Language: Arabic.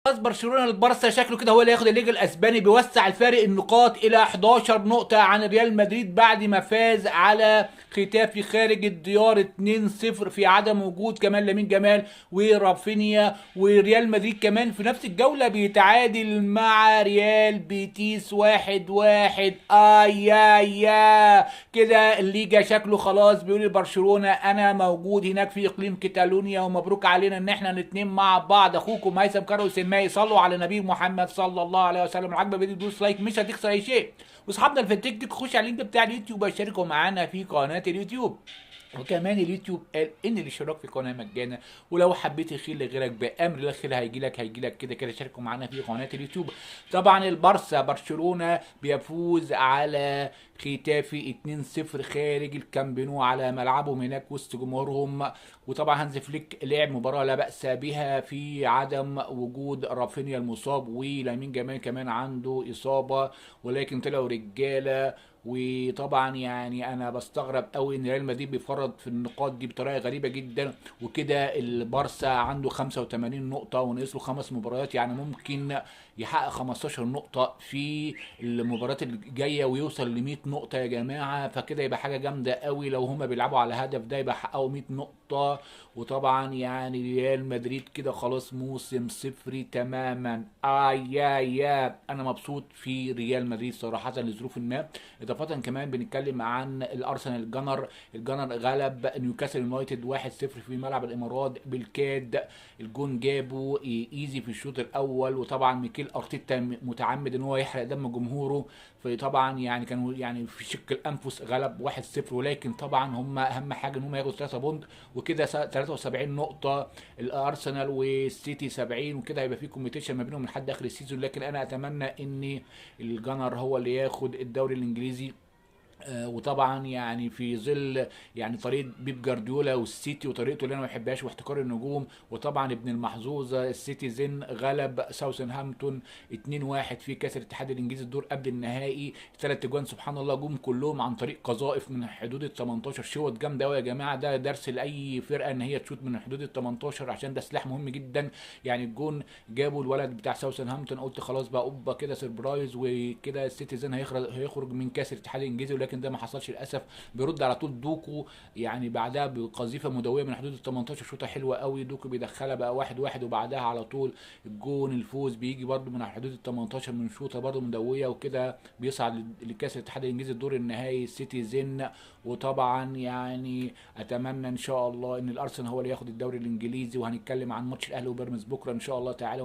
خلاص برشلونه البارسا شكله كده هو اللي هياخد الليج الاسباني، بيوسع الفارق النقاط الى 11 نقطه عن ريال مدريد بعد ما فاز على ختافي خارج الديار 2-0 في عدم وجود كمان لامين جمال ورافينيا. وريال مدريد كمان في نفس الجوله بيتعادل مع ريال بيتيس 1-1. يا كده الليجا شكله خلاص بيقول لبرشلونه انا موجود هناك في اقليم كاتالونيا، ومبروك علينا ان احنا الاتنين مع بعض. اخوكم هيثم كارو سماي، صلوا على نبي محمد صلى الله عليه وسلم. العجبه فيديو دوس لايك مش هتخسر اي شيء. واصحابنا اللي في التيك توك خش على اللينك بتاع اليوتيوب واشتركوا معانا في قناه اليوتيوب. وكمان اليوتيوب قال ان الاشتراك في القناه مجانا، ولو حبيت الخير لغيرك بامر الله الخير هيجي لك كده كده. شاركوا معانا في قناه اليوتيوب. طبعا البارسا برشلونه بيفوز على ختافي 2-0 خارج الكامبينو على ملعبهم هناك وسط جمهورهم. وطبعا هانز فليك لعب مباراه لا باس بها في عدم وجود رافينيا المصاب، ولامين جمال كمان عنده اصابه، ولكن طلعوا رجاله. وطبعا يعني انا بستغرب قوي ان ريال مدريد بيفرط في النقاط دي بطريقه غريبه جدا. وكده البارسا عنده 85 نقطه وناقص له 5 مباريات، يعني ممكن يحقق 15 نقطه في المباريات الجايه ويوصل ل 100 نقطه يا جماعه. فكده يبقى حاجه جامده قوي لو هما بيلعبوا على هدف ده يبقى حققوا 100 نقطه. وطبعا يعني ريال مدريد كده خلاص موسم صفري تماما. يا انا مبسوط في ريال مدريد صراحه لظروف ما. اضافه كمان بنتكلم عن الارسنال الجنر غلب نيوكاسل يونايتد 1-0 في ملعب الامارات بالكاد. الجون جابه ايزي في الشوط الاول، وطبعا ميكيل ارتيتا متعمد ان هو يحرق دم جمهوره. فطبعا يعني كانوا يعني في شق الانفس غلب 1-0، ولكن طبعا هم اهم حاجه ان هم ياخدوا 3 بونت وكده 73 نقطه. الارسنال والسيتي 70، وكده هيبقى في كومبيتيشن ما بينهم لحد اخر السيزون. لكن انا اتمنى ان الجنر هو اللي ياخد الدوري الانجليزي. وطبعا يعني في ظل يعني طريقه بيب جارديولا والسيتي وطريقته اللي انا ما بحبهاش واحتكار النجوم. وطبعا ابن المحظوظه السيتيزن غلب ساوثهامبتون 2-1 في كاس الاتحاد الانجليزي الدور قبل النهائي. 3 اجوان سبحان الله جم كلهم عن طريق قذائف من حدود ال 18. شوط جامده قوي يا جماعه، ده درس لاي فرقه ان هي تشوط من حدود ال 18 عشان ده سلاح مهم جدا. يعني الجون جابوا الولد بتاع ساوثهامبتون، قلت خلاص بقى اوبا كده سربرايز وكده السيتيزن هيخرج من كاس الاتحاد الانجليزي، ولكن ده ما حصلش للاسف. بيرد على طول دوكو يعني بعدها بقذيفه مدويه من حدود ال 18، شوطه حلوه قوي دوكو بيدخلها بقى 1-1. وبعدها على طول الجون الفوز بيجي برده من حدود ال 18 من شوطه برده مدويه، وكده بيصعد لكاس الاتحاد الانجليزي الدور النهائي السيتيزن. وطبعا يعني اتمنى ان شاء الله ان الارسنال هو اللي ياخد الدوري الانجليزي. وهنتكلم عن ماتش الاهلي وبيراميدز بكره ان شاء الله تعالى.